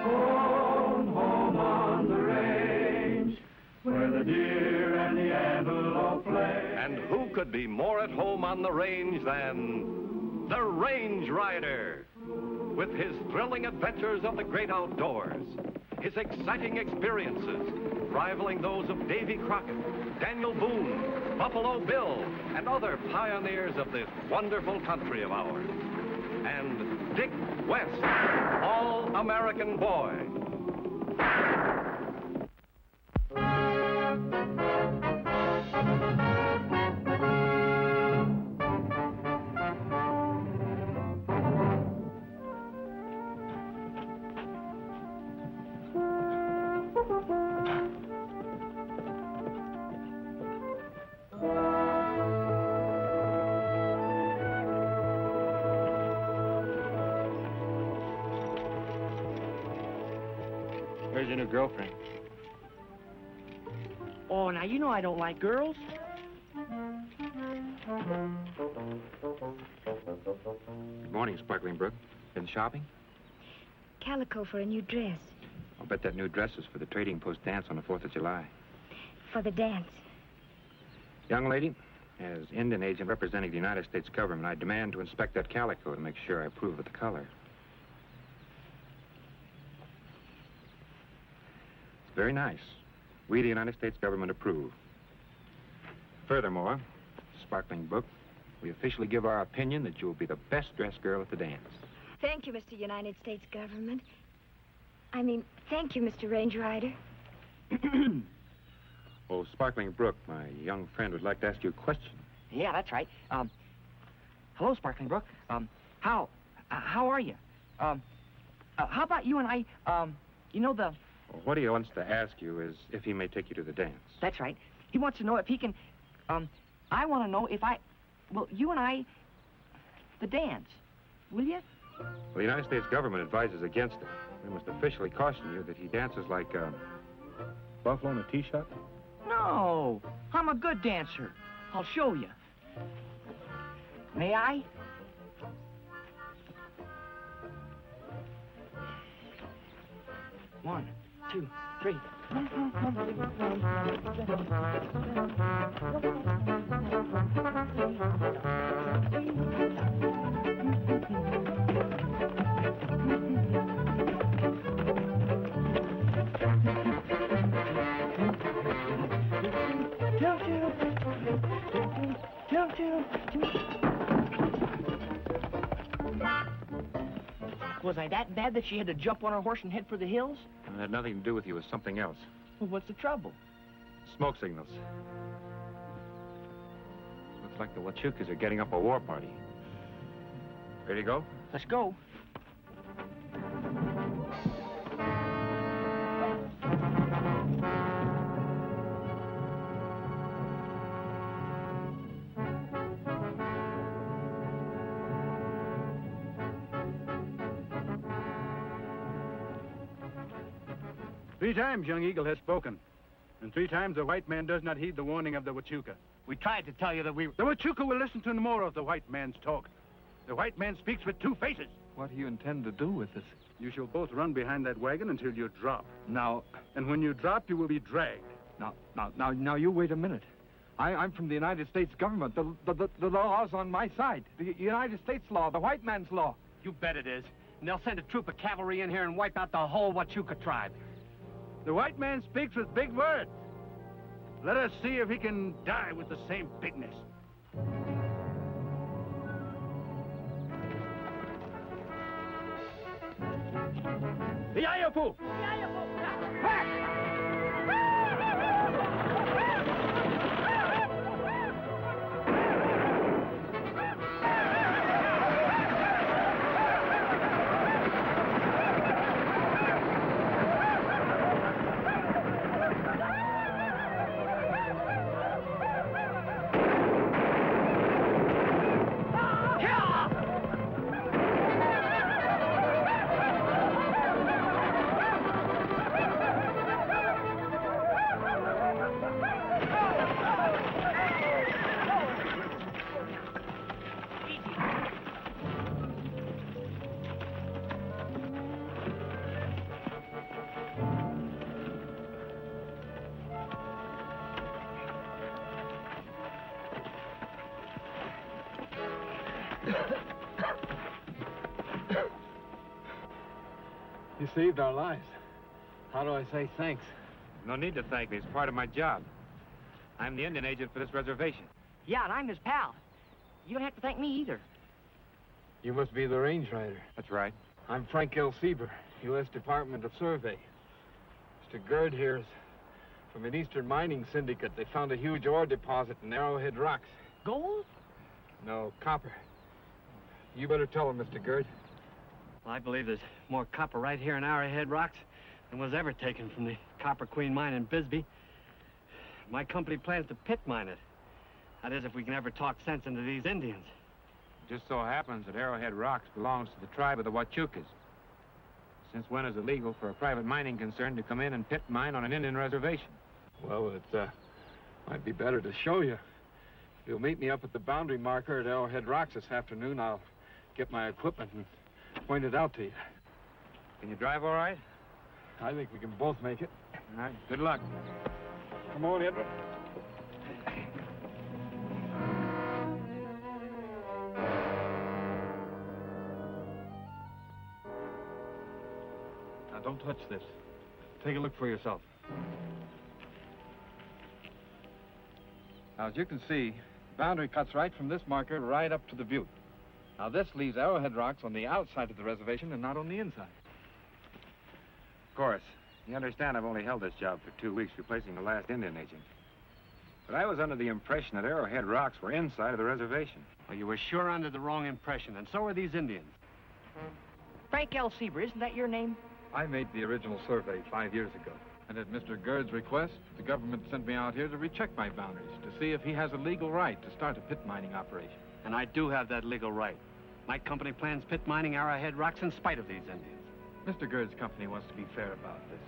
Home, home on the range, where the deer and the antelope play. And who could be more at home on the range than the Range Rider? With his thrilling adventures of the great outdoors, his exciting experiences rivaling those of Davy Crockett, Daniel Boone, Buffalo Bill, and other pioneers of this wonderful country of ours. And Dick West, All-American Boy. Where's your new girlfriend? Oh, now, you know I don't like girls. Good morning, Sparkling Brook. Been shopping? Calico for a new dress. I'll bet that new dress is for the Trading Post dance on the 4th of July. For the dance. Young lady, as Indian agent representing the United States government, I demand to inspect that calico to make sure I approve of the color. It's very nice. We, the United States government, approve. Furthermore, Sparkling Brook, we officially give our opinion that you will be the best-dressed girl at the dance. Thank you, Mr. United States government. I mean, thank you, Mr. Range Rider. Oh, Sparkling Brook, my young friend would like to ask you a question. Yeah, that's right. Hello, Sparkling Brook. How are you? How about you and I, you know the... Well, what he wants to ask you is if he may take you to the dance. That's right. He wants to know if he can, I want to know if well, you and I, the dance. Will you? Well, the United States government advises against it. We must officially caution you that he dances like, buffalo in a tee-shot. No, I'm a good dancer. I'll show you. May I? One, 2, 3. Was I that bad that she had to jump on her horse and head for the hills? It had nothing to do with you. It was something else. Well, what's the trouble? Smoke signals. Looks like the Huachucas are getting up a war party. Ready to go? Let's go. Three times Young Eagle has spoken, and 3 times the white man does not heed the warning of the Huachuca. We tried to tell you that we... The Huachuca will listen to no more of the white man's talk. The white man speaks with 2 faces. What do you intend to do with us? You shall both run behind that wagon until you drop. Now... And when you drop, you will be dragged. Now, you wait a minute. I'm from the United States government. The law's on my side. The United States law, the white man's law. You bet it is. And they'll send a troop of cavalry in here and wipe out the whole Huachuca tribe. The white man speaks with big words. Let us see if he can die with the same bigness. Iayapu! You saved our lives. How do I say thanks? No need to thank me. It's part of my job. I'm the Indian agent for this reservation. Yeah, and I'm his pal. You don't have to thank me either. You must be the range rider. That's right. I'm Frank L. Sieber, U.S. Department of Survey. Mr. Gerd here is from an eastern mining syndicate. They found a huge ore deposit in Arrowhead Rocks. Gold? No, copper. You better tell him, Mr. Gerd. Well, I believe there's more copper right here in Arrowhead Rocks than was ever taken from the Copper Queen mine in Bisbee. My company plans to pit mine it. That is, if we can ever talk sense into these Indians. It just so happens that Arrowhead Rocks belongs to the tribe of the Huachucas. Since when is it legal for a private mining concern to come in and pit mine on an Indian reservation? Well, it might be better to show you. If you'll meet me up at the boundary marker at Arrowhead Rocks this afternoon, I'll get my equipment and point it out to you. Can you drive all right? I think we can both make it. All right, good luck. Come on, Edward. Now, don't touch this. Take a look for yourself. Now, as you can see, the boundary cuts right from this marker right up to the butte. Now, this leaves Arrowhead Rocks on the outside of the reservation and not on the inside. Of course. You understand I've only held this job for 2 weeks, replacing the last Indian agent. But I was under the impression that Arrowhead Rocks were inside of the reservation. Well, you were sure under the wrong impression, and so are these Indians. Frank L. Sieber, isn't that your name? I made the original survey 5 years ago. And at Mr. Gerd's request, the government sent me out here to recheck my boundaries, to see if he has a legal right to start a pit mining operation. And I do have that legal right. My company plans pit mining Arrowhead Rocks in spite of these Indians. Mr. Gerd's company wants to be fair about this.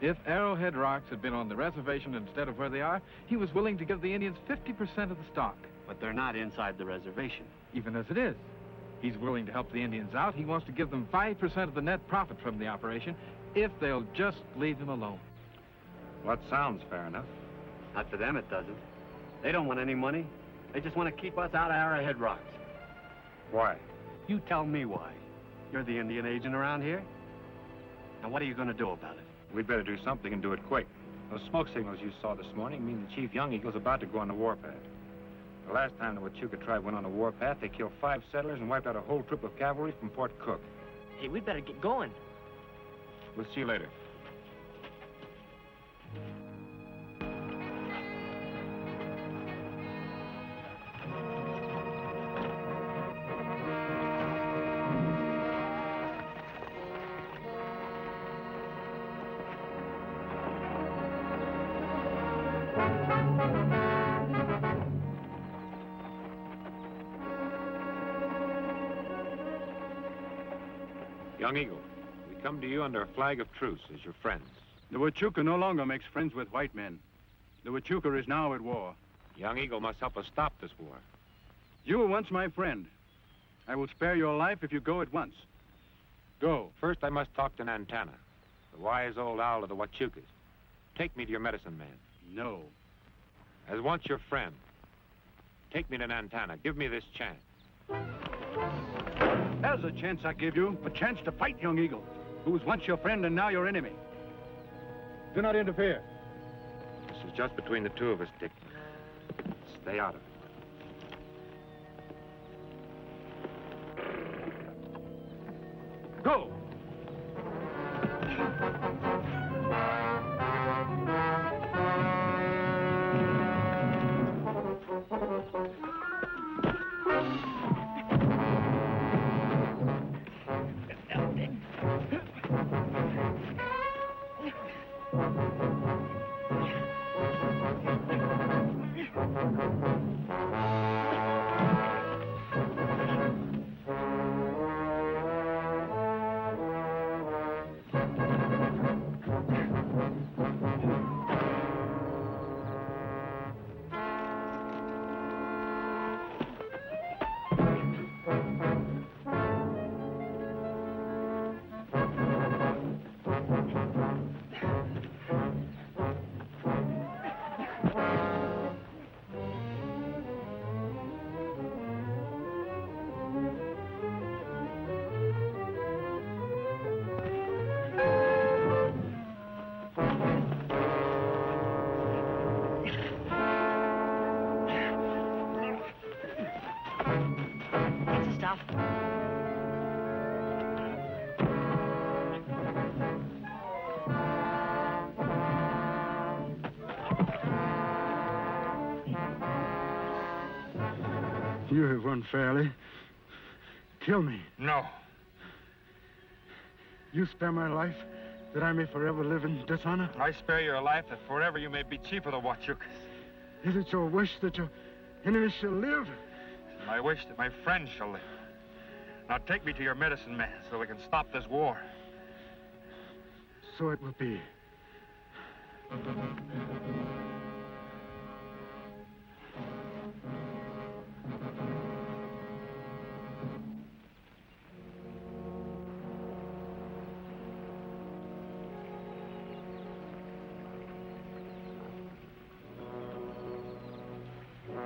If Arrowhead Rocks had been on the reservation instead of where they are, he was willing to give the Indians 50% of the stock. But they're not inside the reservation. Even as it is. He's willing to help the Indians out. He wants to give them 5% of the net profit from the operation if they'll just leave him alone. Well, that sounds fair enough. Not to them, it doesn't. They don't want any money. They just want to keep us out of Arrowhead Rocks. Why? You tell me why. You're the Indian agent around here. Now, what are you going to do about it? We'd better do something and do it quick. Those smoke signals you saw this morning mean that Chief Young Eagle's about to go on the warpath. The last time the Huachuca tribe went on a warpath, they killed 5 settlers and wiped out a whole troop of cavalry from Fort Cook. Hey, we'd better get going. We'll see you later. Young Eagle, we come to you under a flag of truce as your friends. The Huachuca no longer makes friends with white men. The Huachuca is now at war. Young Eagle must help us stop this war. You were once my friend. I will spare your life if you go at once. Go. First, I must talk to Nantana, the wise old owl of the Huachucas. Take me to your medicine man. No. As once your friend, take me to Nantana. Give me this chance. There's a chance I give you. A chance to fight young Eagle, who was once your friend and now your enemy. Do not interfere. This is just between the two of us, Dick. Stay out of it. Go! You have won fairly. Kill me. No. You spare my life that I may forever live in dishonor? I spare your life that forever you may be chief of the Huachucas. Is it your wish that your enemies shall live? I wish that my friends shall live. Now take me to your medicine man so we can stop this war. So it will be.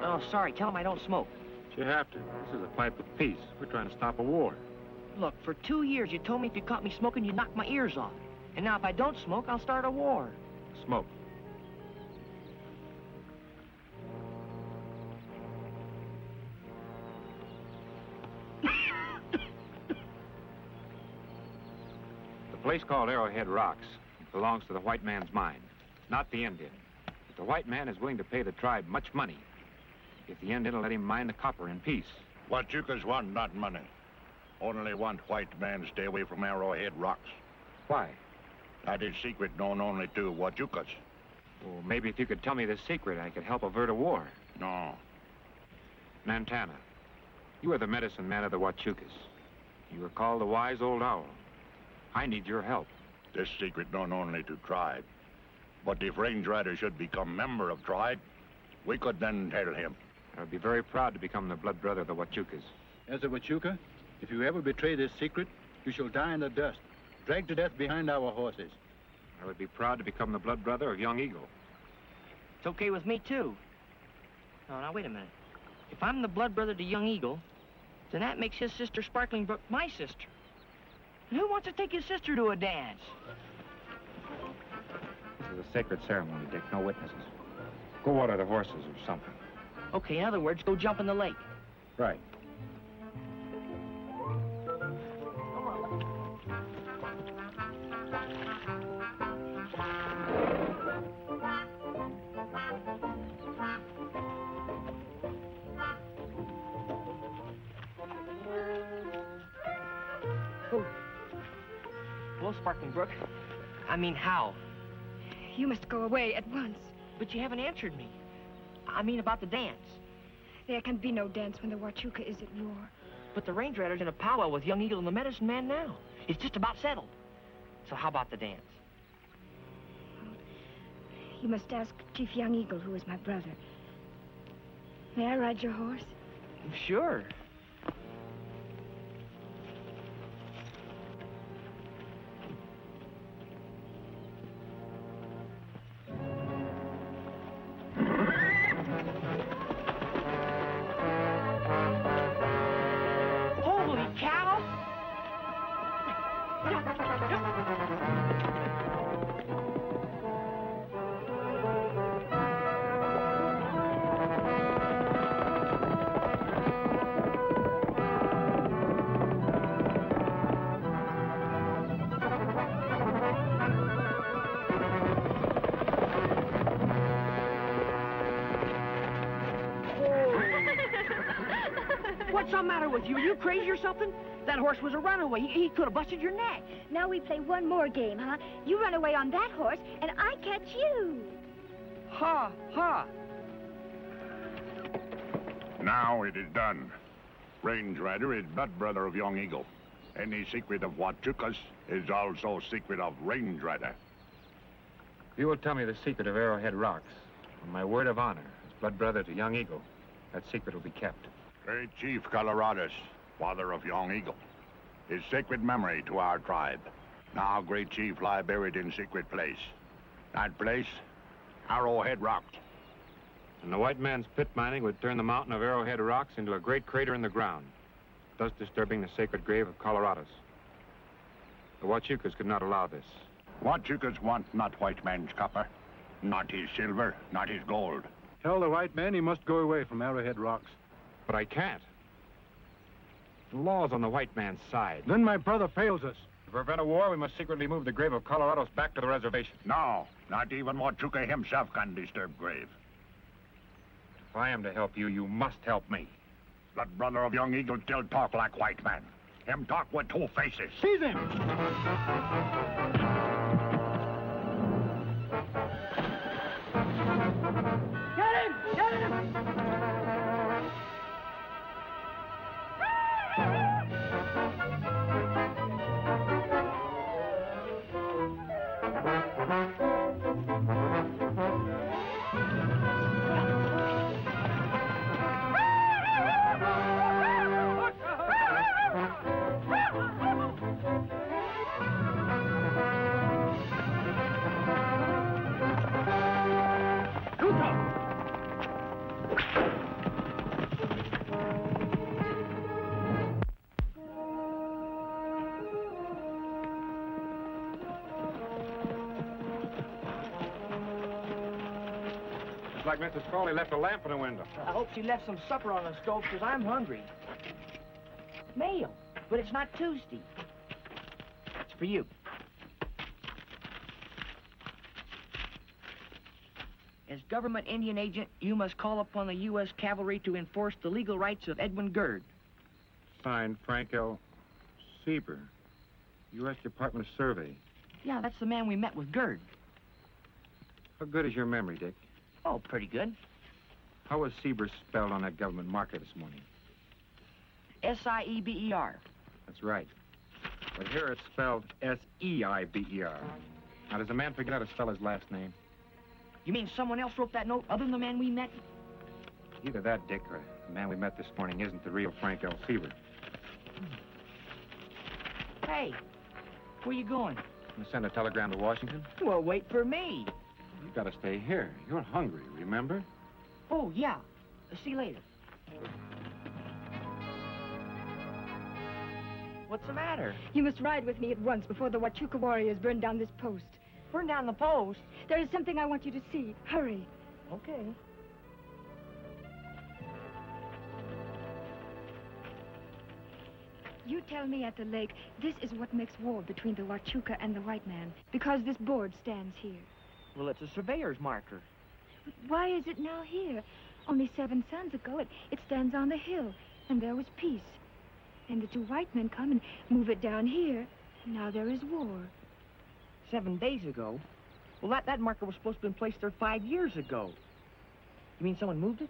Oh, sorry. Tell him I don't smoke. You have to. This is a pipe of peace. We're trying to stop a war. Look, for 2 years you told me if you caught me smoking, you'd knock my ears off. And now if I don't smoke, I'll start a war. Smoke. The place called Arrowhead Rocks belongs to the white man's mine, not the Indian. But the white man is willing to pay the tribe much money if the Indian will let him mine the copper in peace. Huachucas want not money. Only want white man stay away from Arrowhead Rocks. Why? That is secret known only to Huachucas. Well, maybe if you could tell me the secret, I could help avert a war. No. Montana, you are the medicine man of the Huachucas. You are called the wise old owl. I need your help. This secret known only to tribe. But if Range Rider should become member of tribe, we could then tell him. I would be very proud to become the blood brother of the Huachucas. As a Huachuca, if you ever betray this secret, you shall die in the dust, dragged to death behind our horses. I would be proud to become the blood brother of Young Eagle. It's okay with me, too. No, now, wait a minute. If I'm the blood brother to Young Eagle, then that makes his sister Sparkling Brook my sister. And who wants to take his sister to a dance? This is a sacred ceremony, Dick. No witnesses. Go water the horses or something. Okay, in other words, go jump in the lake. Right. Hello, Sparkling Brook. I mean, how? You must go away at once. But you haven't answered me. I mean about the dance. There can be no dance when the Huachuca is at war. But the Range Rider's in a powwow with Young Eagle and the medicine man now. It's just about settled. So how about the dance? You must ask Chief Young Eagle, who is my brother. May I ride your horse? Sure. Holy cow! What's the matter with you? Are you crazy or something? That horse was a runaway. He could have busted your neck. Now we play one more game, huh? You run away on that horse, and I catch you. Ha, ha. Now it is done. Range Rider is blood brother of Young Eagle. Any secret of Huachucas is also secret of Range Rider. If you will tell me the secret of Arrowhead Rocks, on my word of honor, as blood brother to Young Eagle, that secret will be kept. Great Chief Coloradus, father of Young Eagle, his sacred memory to our tribe. Now Great Chief lie buried in secret place. That place, Arrowhead Rocks. And the white man's pit mining would turn the mountain of Arrowhead Rocks into a great crater in the ground, thus disturbing the sacred grave of Coloradus. The Huachucas could not allow this. Huachucas want not white man's copper, not his silver, not his gold. Tell the white man he must go away from Arrowhead Rocks. But I can't. The law's on the white man's side. Then my brother fails us. To prevent a war, we must secretly move the grave of Colorados back to the reservation. No, not even Huachuca himself can disturb grave. If I am to help you, you must help me. Blood brother of young Eagle still talk like white man. Him talk with two faces. Seize him! Get him! Get him! Looks like Mrs. Crawley left a lamp in the window. I hope she left some supper on the stove, because I'm hungry. Mail, but it's not Tuesday. It's for you. As government Indian agent, you must call upon the U.S. Cavalry to enforce the legal rights of Edwin Gerd. Signed, Frank L. Sieber, U.S. Department of Survey. Yeah, that's the man we met with Gerd. How good is your memory, Dick? Oh, pretty good. How was Sieber spelled on that government marker this morning? S-I-E-B-E-R. That's right. But here it's spelled S-E-I-B-E-R. Now, does the man forget how to spell his last name? You mean someone else wrote that note other than the man we met? Either that, Dick, or the man we met this morning isn't the real Frank L. Sieber. Hey, where you going? I'm gonna send a telegram to Washington. Well, wait for me. You gotta stay here. You're hungry, remember? Oh, yeah. See you later. What's the matter? You must ride with me at once before the Huachuca warriors burn down this post. Burn down the post? There is something I want you to see. Hurry. Okay. You tell me at the lake, this is what makes war between the Huachuca and the white man, because this board stands here. Well, it's a surveyor's marker. But why is it now here? Only 7 suns ago, it stands on the hill, and there was peace. And the 2 white men come and move it down here, and now there is war. 7 days ago? Well, that marker was supposed to have been placed there 5 years ago. You mean someone moved it?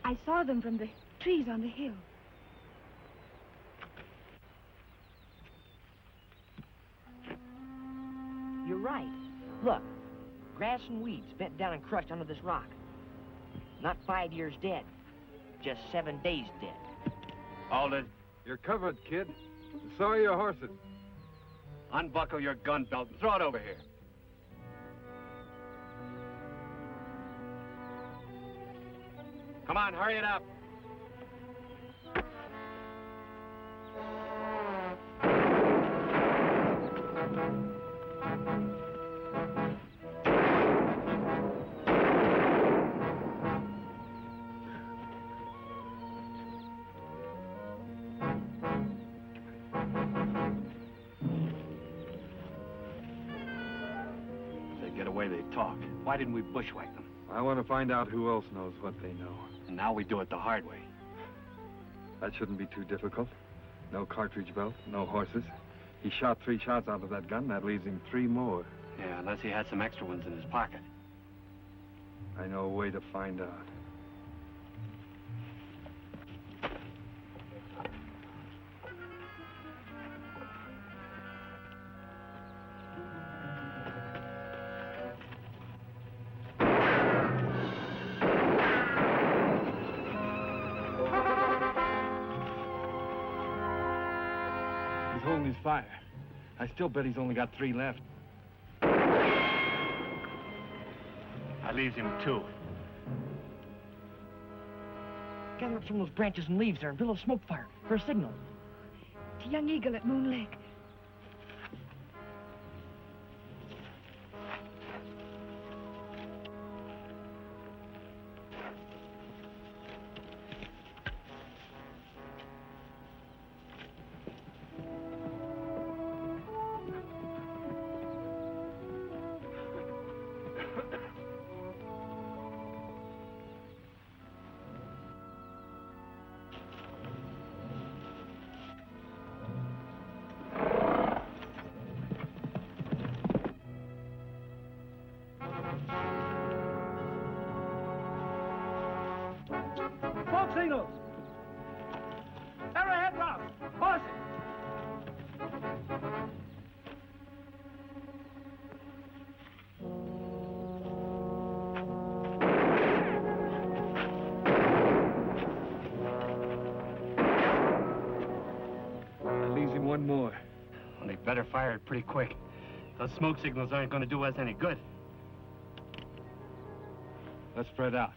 I saw them from the trees on the hill. You're right. Look, grass and weeds bent down and crushed under this rock. Not 5 years dead, just 7 days dead. Hold it. You're covered, kid. So are your horses. Unbuckle your gun belt and throw it over here. Come on, hurry it up. They talk. Why didn't we bushwhack them? I want to find out who else knows what they know. And now we do it the hard way. That shouldn't be too difficult. No cartridge belt, no horses. He shot 3 shots out of that gun. That leaves him 3 more. Yeah, unless he had some extra ones in his pocket. I know a way to find out. Holding his fire. I still bet he's only got 3 left. I leaves him 2. Gather up some of those branches and leaves there and build a smoke fire for a signal. To Young Eagle at Moon Lake. Well, they better fire it pretty quick. Those smoke signals aren't going to do us any good. Let's spread out.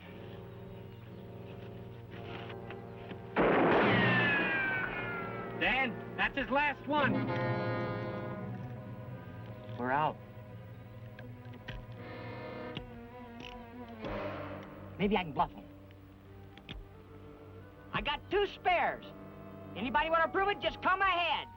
Dan, that's his last one. We're out. Maybe I can bluff him. I got 2 spares. Anybody want to prove it, just come ahead.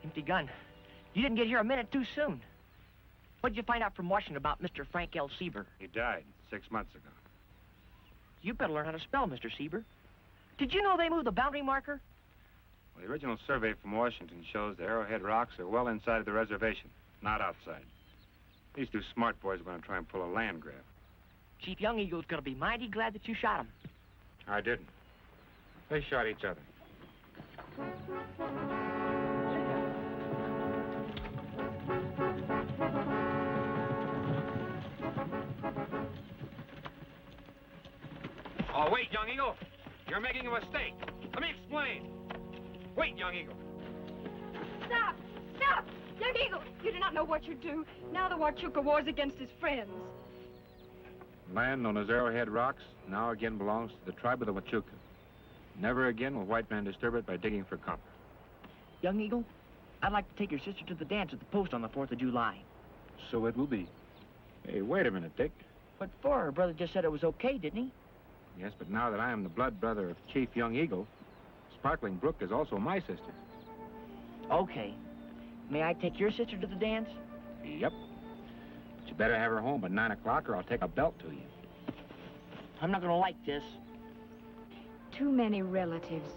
Empty gun. You didn't get here a minute too soon. What'd you find out from Washington about Mr. Frank L. Sieber? He died 6 months ago. You better learn how to spell, Mr. Sieber. Did you know they moved the boundary marker? Well, the original survey from Washington shows the Arrowhead Rocks are well inside of the reservation, not outside. These 2 smart boys are going to try and pull a land grab. Chief Young Eagle's going to be mighty glad that you shot him. I didn't. They shot each other. Oh, wait, Young Eagle. You're making a mistake. Let me explain. Wait, Young Eagle. Stop! Stop! Young Eagle, you do not know what you do. Now the Huachuca wars against his friends. Land known as Arrowhead Rocks now again belongs to the tribe of the Huachuca. Never again will white man disturb it by digging for copper. Young Eagle, I'd like to take your sister to the dance at the post on the 4th of July. So it will be. Hey, wait a minute, Dick. What for? Her brother just said it was okay, didn't he? Yes, but now that I am the blood brother of Chief Young Eagle, Sparkling Brook is also my sister. Okay. May I take your sister to the dance? Yep. But you better have her home by 9 o'clock or I'll take a belt to you. I'm not gonna like this. Too many relatives.